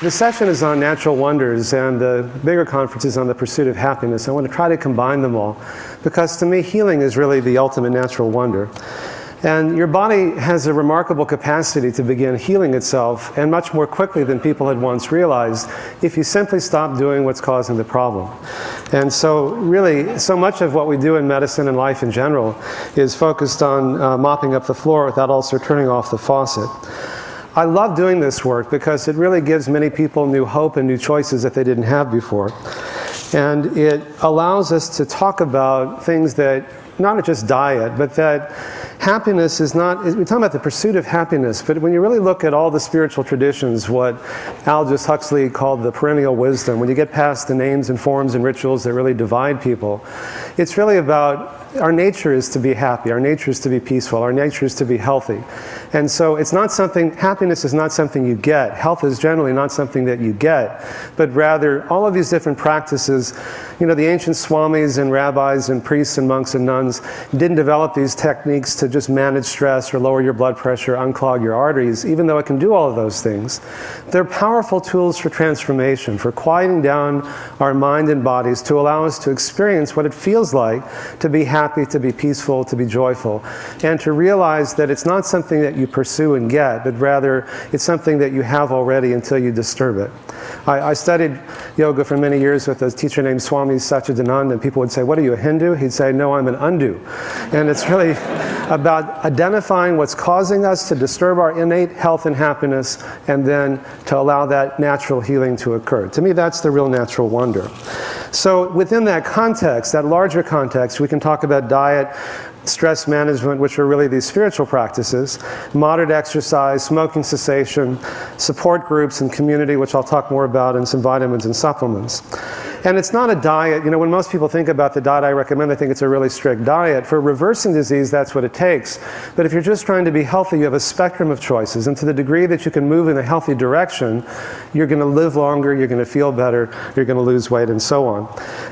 The session is on natural wonders, and the bigger conference is on the pursuit of happiness. I want to try to combine them all, because to me, healing is really the ultimate natural wonder. And your body has a remarkable capacity to begin healing itself, and much more quickly than people had once realized, if you simply stop doing what's causing the problem. And so really, so much of what we do in medicine and life in general is focused on mopping up the floor without also turning off the faucet. I love doing this work because it really gives many people new hope and new choices that they didn't have before. And it allows us to talk about things that, not just diet, but that happiness is not, we're talking about the pursuit of happiness, but when you really look at all the spiritual traditions, what Aldous Huxley called the perennial wisdom, when you get past the names and forms and rituals that really divide people, it's really about our nature is to be happy, our nature is to be peaceful, our nature is to be healthy. And so it's not something, happiness is not something you get, health is generally not something that you get, but rather all of these different practices, you know, the ancient swamis and rabbis and priests and monks and nuns didn't develop these techniques to just manage stress or lower your blood pressure, unclog your arteries, even though it can do all of those things. They're powerful tools for transformation, for quieting down our mind and bodies to allow us to experience what it feels like to be happy, to be peaceful, to be joyful, and to realize that it's not something that you pursue and get, but rather it's something that you have already until you disturb it. I studied yoga for many years with a teacher named Swami Satchidananda, and people would say, "What are you, a Hindu?" He'd say, "No, I'm an undu." And it's really about identifying what's causing us to disturb our innate health and happiness, and then to allow that natural healing to occur. To me, that's the real natural wonder. So within that context, that larger context, we can talk about diet, stress management, which are really these spiritual practices, moderate exercise, smoking cessation, support groups and community, which I'll talk more about, and some vitamins and supplements. And it's not a diet. You know, when most people think about the diet I recommend, they think it's a really strict diet. For reversing disease, that's what it takes. But if you're just trying to be healthy, you have a spectrum of choices. And to the degree that you can move in a healthy direction, you're going to live longer, you're going to feel better, you're going to lose weight, and so on.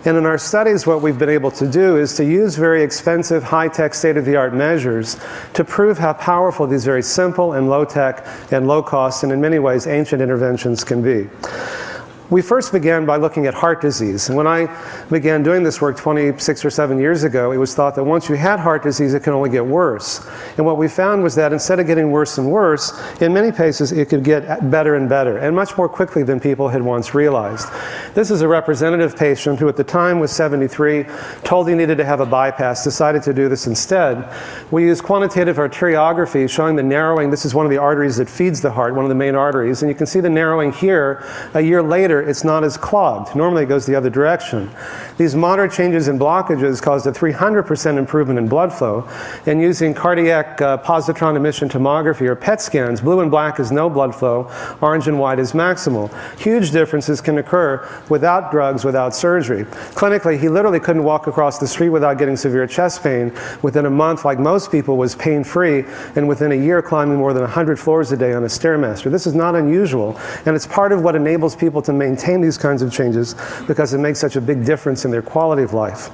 And in our studies, what we've been able to do is to use very expensive, high-tech, state-of-the-art measures to prove how powerful these very simple and low-tech and low-cost, and in many ways, ancient interventions can be. We first began by looking at heart disease. And when I began doing this work 26 or 7 years ago, it was thought that once you had heart disease, it can only get worse. And what we found was that instead of getting worse and worse, in many cases, it could get better and better, and much more quickly than people had once realized. This is a representative patient who at the time was 73, told he needed to have a bypass, decided to do this instead. We used quantitative arteriography showing the narrowing. This is one of the arteries that feeds the heart, one of the main arteries. And you can see the narrowing here. A year later, it's not as clogged. Normally it goes the other direction. These moderate changes in blockages caused a 300% improvement in blood flow. And using cardiac positron emission tomography, or PET scans, blue and black is no blood flow, orange and white is maximal. Huge differences can occur without drugs, without surgery. Clinically, he literally couldn't walk across the street without getting severe chest pain. Within a month, like most people, was pain-free, and within a year climbing more than 100 floors a day on a Stairmaster. This is not unusual, and it's part of what enables people to maintain these kinds of changes, because it makes such a big difference in their quality of life.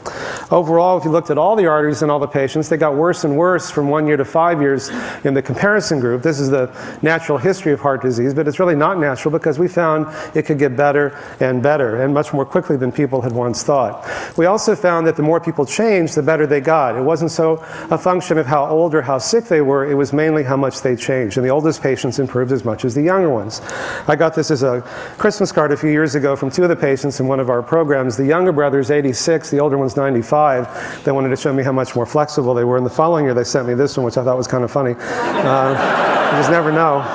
Overall, if you looked at all the arteries in all the patients, they got worse and worse from 1 year to 5 years in the comparison group. This is the natural history of heart disease, but it's really not natural, because we found it could get better and much more quickly than people had once thought. We also found that the more people changed, the better they got. It wasn't so a function of how old or how sick they were, it was mainly how much they changed. And the oldest patients improved as much as the younger ones. I got this as a Christmas card a few years ago from two of the patients in one of our programs. The younger brother's 86, the older one's 95. They wanted to show me how much more flexible they were. And the following year they sent me this one, which I thought was kind of funny. You just never know.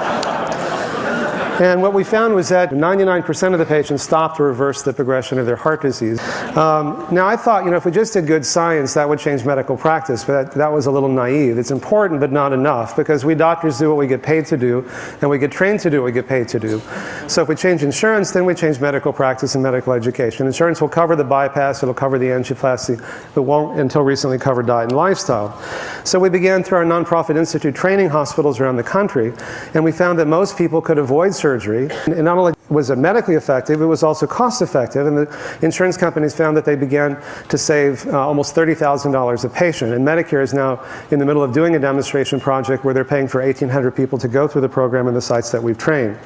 And what we found was that 99% of the patients stopped or reversed the progression of their heart disease. Now I thought, you know, if we just did good science, that would change medical practice, but that was a little naive. It's important, but not enough, because we doctors do what we get paid to do, and we get trained to do what we get paid to do. So if we change insurance, then we change medical practice and medical education. Insurance will cover the bypass, it'll cover the angioplasty, but won't until recently cover diet and lifestyle. So we began through our nonprofit institute training hospitals around the country, and we found that most people could avoid surgery, and not only was medically effective, it was also cost effective, and the insurance companies found that they began to save almost $30,000 a patient. And Medicare is now in the middle of doing a demonstration project where they're paying for 1,800 people to go through the program in the sites that we've trained.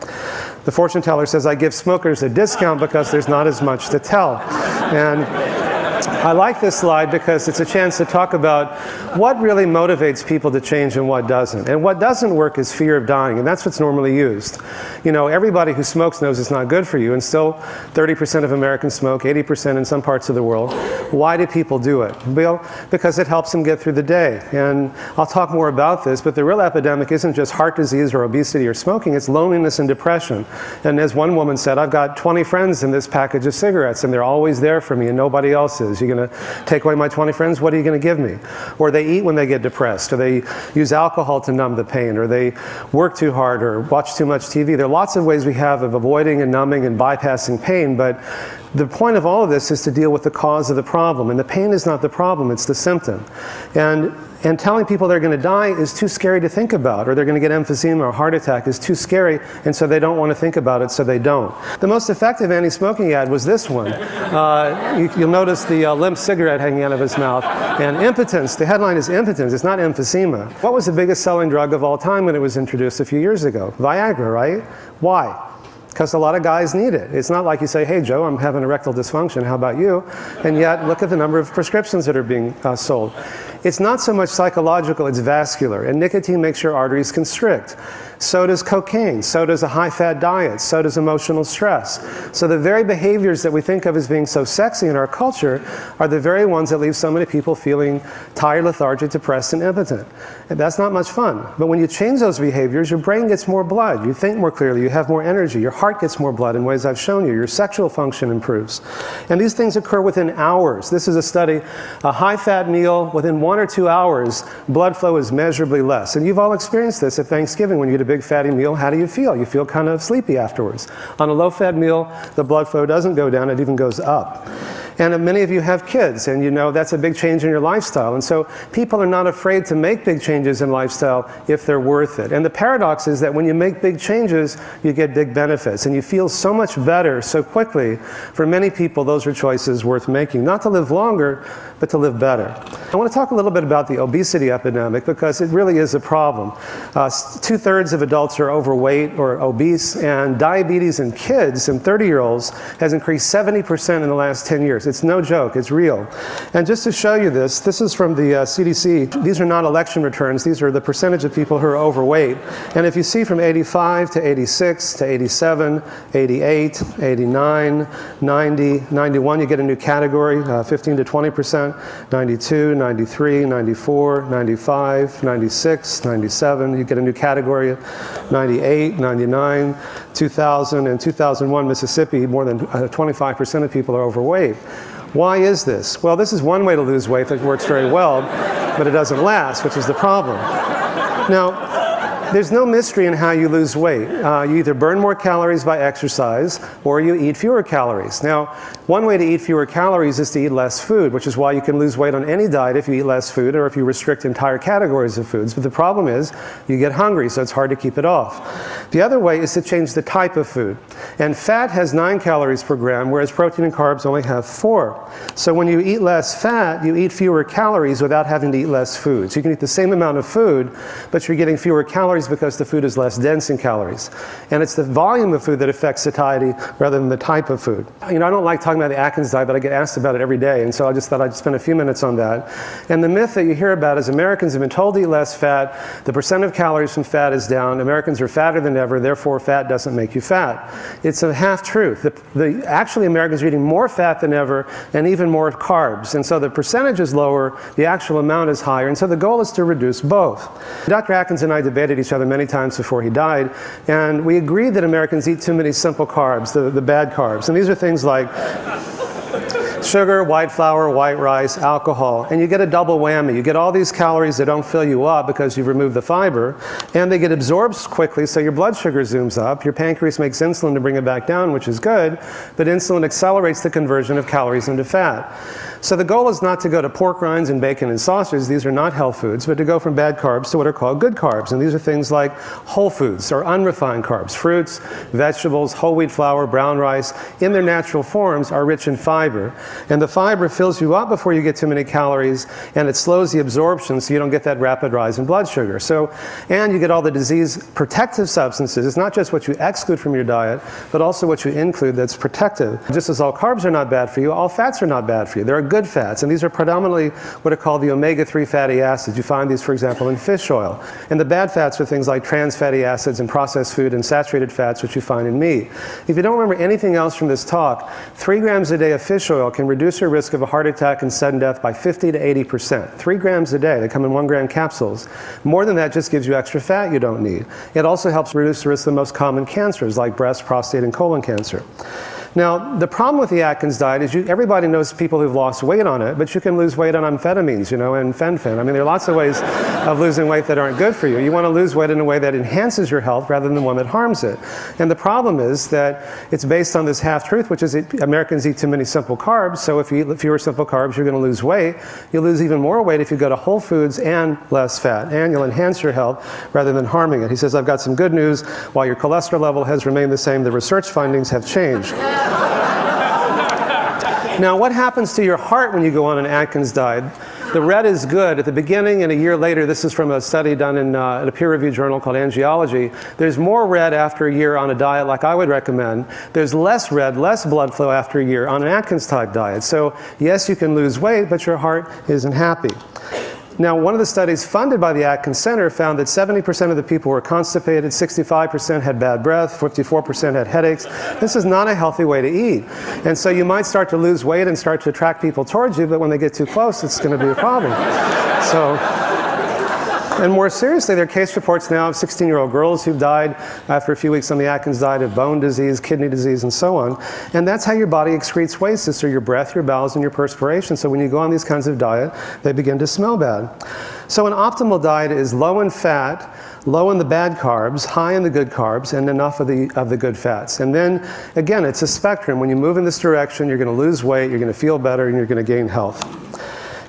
The fortune teller says, I give smokers a discount because there's not as much to tell. And I like this slide because it's a chance to talk about what really motivates people to change and what doesn't. And what doesn't work is fear of dying, and that's what's normally used. You know, everybody who smokes knows it's not good for you, and still 30% of Americans smoke, 80% in some parts of the world. Why do people do it? Well, because it helps them get through the day. And I'll talk more about this, but the real epidemic isn't just heart disease or obesity or smoking, it's loneliness and depression. And as one woman said, I've got 20 friends in this package of cigarettes, and they're always there for me, and nobody else is. You're going to take away my 20 friends? What are you going to give me? Or they eat when they get depressed, or they use alcohol to numb the pain, or they work too hard, or watch too much TV. There are lots of ways we have of avoiding and numbing and bypassing pain, but the point of all of this is to deal with the cause of the problem. And the pain is not the problem, it's the symptom. And telling people they're going to die is too scary to think about, or they're going to get emphysema or heart attack is too scary, and so they don't want to think about it, so they don't. The most effective anti-smoking ad was this one. You'll notice the limp cigarette hanging out of his mouth. And impotence, the headline is impotence, it's not emphysema. What was the biggest selling drug of all time when it was introduced a few years ago? Viagra, right? Why? Because a lot of guys need it. It's not like you say, hey Joe, I'm having erectile dysfunction, how about you? And yet, look at the number of prescriptions that are being sold. It's not so much psychological, it's vascular. And nicotine makes your arteries constrict. So does cocaine, so does a high-fat diet, so does emotional stress. So the very behaviors that we think of as being so sexy in our culture are the very ones that leave so many people feeling tired, lethargic, depressed, and impotent. And that's not much fun. But when you change those behaviors, your brain gets more blood, you think more clearly, you have more energy, your heart gets more blood in ways I've shown you, your sexual function improves. And these things occur within hours. This is a study, a high-fat meal, within 1 or 2 hours, blood flow is measurably less. And you've all experienced this at Thanksgiving when you eat a big fatty meal. How do you feel? You feel kind of sleepy afterwards. On a low-fat meal, the blood flow doesn't go down, it even goes up. And many of you have kids, and you know that's a big change in your lifestyle. And so people are not afraid to make big changes in lifestyle if they're worth it. And the paradox is that when you make big changes, you get big benefits. And you feel so much better so quickly. For many people, those are choices worth making. Not to live longer, but to live better. I want to talk a little bit about the obesity epidemic because it really is a problem. 2/3 of adults are overweight or obese, and diabetes in kids and 30-year-olds has increased 70% in the last 10 years. It's no joke, it's real. And just to show you this, this is from the CDC. These are not election returns, these are the percentage of people who are overweight. And if you see from 85 to 86 to 87, 88, 89, 90, 91, you get a new category, 15 to 20%, 92, 93, 94, 95, 96, 97, you get a new category, 98, 99, 2000, and 2001, Mississippi, more than 25% of people are overweight. Why is this? Well, this is one way to lose weight that works very well, but it doesn't last, which is the problem. Now, there's no mystery in how you lose weight. You either burn more calories by exercise, or you eat fewer calories. Now, one way to eat fewer calories is to eat less food, which is why you can lose weight on any diet if you eat less food, or if you restrict entire categories of foods. But the problem is, you get hungry, so it's hard to keep it off. The other way is to change the type of food. And fat has 9 calories per gram, whereas protein and carbs only have 4. So when you eat less fat, you eat fewer calories without having to eat less food. So you can eat the same amount of food, but you're getting fewer calories because the food is less dense in calories. And it's the volume of food that affects satiety rather than the type of food. You know, I don't like talking about the Atkins diet, but I get asked about it every day, and so I just thought I'd spend a few minutes on that. And the myth that you hear about is Americans have been told to eat less fat, the percent of calories from fat is down, Americans are fatter than ever, therefore fat doesn't make you fat. It's a half-truth. Actually, Americans are eating more fat than ever and even more carbs. And so the percentage is lower, the actual amount is higher, and so the goal is to reduce both. Dr. Atkins and I debated each other many times before he died, and we agreed that Americans eat too many simple carbs, the bad carbs. And these are things like Sugar, white flour, white rice, alcohol, and you get a double whammy. You get all these calories that don't fill you up because you've removed the fiber, and they get absorbed quickly, so your blood sugar zooms up. Your pancreas makes insulin to bring it back down, which is good, but insulin accelerates the conversion of calories into fat. So the goal is not to go to pork rinds and bacon and sausage, these are not health foods, but to go from bad carbs to what are called good carbs. And these are things like whole foods or unrefined carbs. Fruits, vegetables, whole wheat flour, brown rice, in their natural forms are rich in fiber. And the fiber fills you up before you get too many calories, and it slows the absorption so you don't get that rapid rise in blood sugar. So, and you get all the disease protective substances. It's not just what you exclude from your diet, but also what you include that's protective. Just as all carbs are not bad for you, all fats are not bad for you. There are good fats, and these are predominantly what are called the omega-3 fatty acids. You find these, for example, in fish oil. And the bad fats are things like trans fatty acids and processed food and saturated fats, which you find in meat. If you don't remember anything else from this talk, 3 grams a day of fish oil can reduce your risk of a heart attack and sudden death by 50 to 80%. 3 grams a day. They come in 1 gram capsules. More than that just gives you extra fat you don't need. It also helps reduce the risk of the most common cancers like breast, prostate, and colon cancer. Now, the problem with the Atkins diet is everybody knows people who've lost weight on it, but you can lose weight on amphetamines, and fen-phen. I mean, there are lots of ways of losing weight that aren't good for you. You want to lose weight in a way that enhances your health rather than one that harms it. And the problem is that it's based on this half-truth, which is Americans eat too many simple carbs, so if you eat fewer simple carbs, you're going to lose weight. You'll lose even more weight if you go to whole foods and less fat, and you'll enhance your health rather than harming it. He says, I've got some good news. While your cholesterol level has remained the same, the research findings have changed. Now, what happens to your heart when you go on an Atkins diet? The red is good. At the beginning and a year later, this is from a study done in a peer-reviewed journal called Angiology, there's more red after a year on a diet like I would recommend. There's less red, less blood flow after a year on an Atkins-type diet. So yes, you can lose weight, but your heart isn't happy. Now, one of the studies funded by the Atkins Center found that 70% of the people were constipated, 65% had bad breath, 54% had headaches. This is not a healthy way to eat. And so you might start to lose weight and start to attract people towards you, but when they get too close, it's going to be a problem. And more seriously, there are case reports now of 16-year-old girls who've died after a few weeks on the Atkins diet of bone disease, kidney disease, and so on. And that's how your body excretes waste, is through your breath, your bowels, and your perspiration. So when you go on these kinds of diet, they begin to smell bad. So an optimal diet is low in fat, low in the bad carbs, high in the good carbs, and enough of the good fats. And then, again, it's a spectrum. When you move in this direction, you're going to lose weight, you're going to feel better, and you're going to gain health.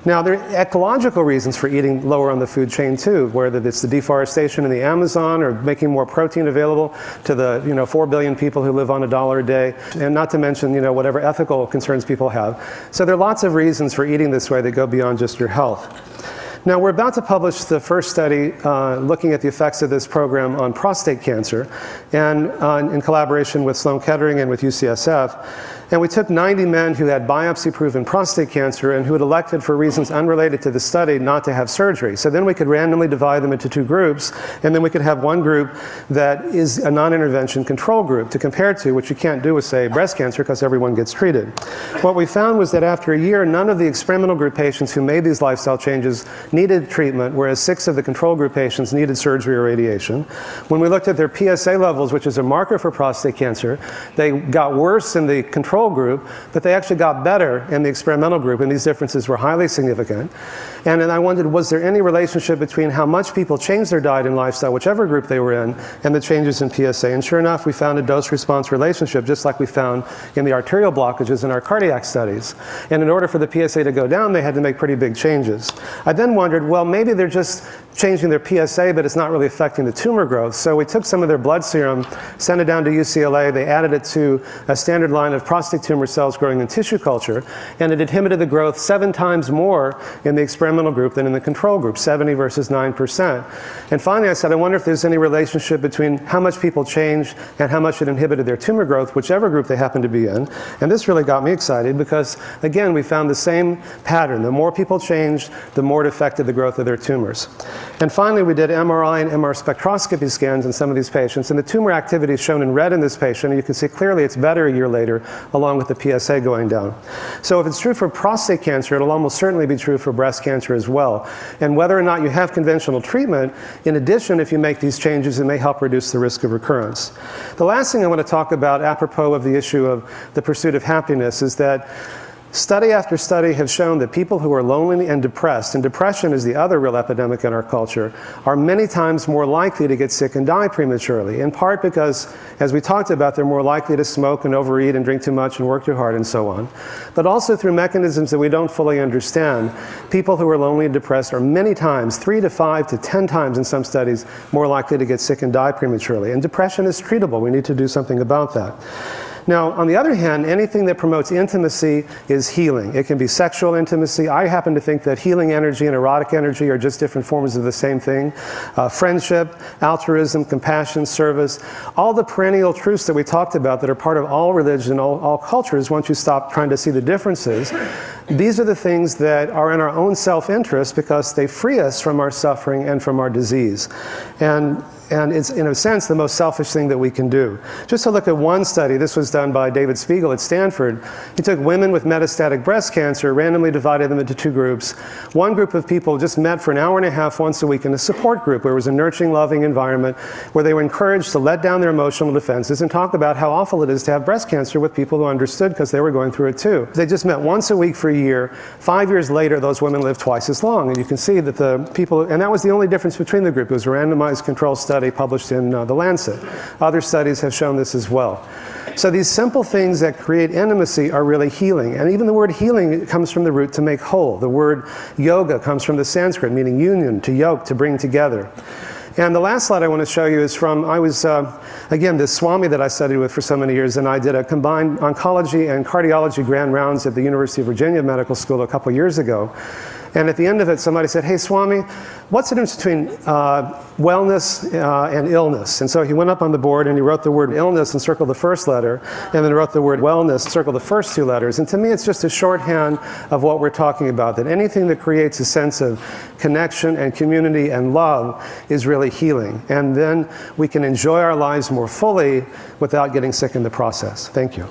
Now, there are ecological reasons for eating lower on the food chain too, whether it's the deforestation in the Amazon or making more protein available to the 4 billion people who live on $1 a day, and not to mention whatever ethical concerns people have. So there are lots of reasons for eating this way that go beyond just your health. Now, we're about to publish the first study looking at the effects of this program on prostate cancer, and in collaboration with Sloan Kettering and with UCSF. And we took 90 men who had biopsy-proven prostate cancer and who had elected for reasons unrelated to the study not to have surgery. So then we could randomly divide them into 2 groups, and then we could have one group that is a non-intervention control group to compare to, which you can't do with, say, breast cancer because everyone gets treated. What we found was that after a year, none of the experimental group patients who made these lifestyle changes needed treatment, whereas 6 of the control group patients needed surgery or radiation. When we looked at their PSA levels, which is a marker for prostate cancer, they got worse in the control group, but they actually got better in the experimental group, and these differences were highly significant. And then I wondered, was there any relationship between how much people changed their diet and lifestyle, whichever group they were in, and the changes in PSA? And sure enough, we found a dose-response relationship, just like we found in the arterial blockages in our cardiac studies. And in order for the PSA to go down, they had to make pretty big changes. I then wondered, well, maybe they're just changing their PSA, but it's not really affecting the tumor growth. So we took some of their blood serum, sent it down to UCLA, they added it to a standard line of prostate tumor cells growing in tissue culture, and it inhibited the growth 7 times more in the experimental group than in the control group, 70 versus 9%. And finally I said, I wonder if there's any relationship between how much people changed and how much it inhibited their tumor growth, whichever group they happened to be in. And this really got me excited because, again, we found the same pattern. The more people changed, the more it affected the growth of their tumors. And finally, we did MRI and MR spectroscopy scans in some of these patients, and the tumor activity is shown in red in this patient, and you can see clearly it's better a year later, along with the PSA going down. So if it's true for prostate cancer, it'll almost certainly be true for breast cancer as well. And whether or not you have conventional treatment, in addition, if you make these changes, it may help reduce the risk of recurrence. The last thing I want to talk about, apropos of the issue of the pursuit of happiness, is that Study after study have shown that people who are lonely and depression is the other real epidemic in our culture, are many times more likely to get sick and die prematurely, in part because, as we talked about, they're more likely to smoke and overeat and drink too much and work too hard and so on. But also through mechanisms that we don't fully understand, people who are lonely and depressed are many times, 3 to 5 to 10 times in some studies, more likely to get sick and die prematurely. And depression is treatable. We need to do something about that. Now, on the other hand, anything that promotes intimacy is healing. It can be sexual intimacy. I happen to think that healing energy and erotic energy are just different forms of the same thing. Friendship, altruism, compassion, service, all the perennial truths that we talked about that are part of all religion, all cultures, once you stop trying to see the differences, these are the things that are in our own self-interest because they free us from our suffering and from our disease. And it's, in a sense, the most selfish thing that we can do. Just to look at one study, this was done by David Spiegel at Stanford. He took women with metastatic breast cancer, randomly divided them into 2 groups. One group of people just met for an hour and a half once a week in a support group where it was a nurturing, loving environment where they were encouraged to let down their emotional defenses and talk about how awful it is to have breast cancer with people who understood because they were going through it too. They just met once a week for a year. 5 years later, those women lived twice as long. And you can see that the people, and that was the only difference between the group. It was a randomized control study published in The Lancet. Other studies have shown this as well. So these simple things that create intimacy are really healing. And even the word healing comes from the root to make whole. The word yoga comes from the Sanskrit, meaning union, to yoke, to bring together. And the last slide I want to show you is from, I was, again, this Swami that I studied with for so many years, and I did a combined oncology and cardiology grand rounds at the University of Virginia Medical School a couple years ago. And at the end of it, somebody said, "Hey, Swami, what's the difference between wellness and illness?" And so he went up on the board and he wrote the word illness and circled the first letter, and then wrote the word wellness and circled the first 2 letters. And to me, it's just a shorthand of what we're talking about, that anything that creates a sense of connection and community and love is really healing. And then we can enjoy our lives more fully without getting sick in the process. Thank you.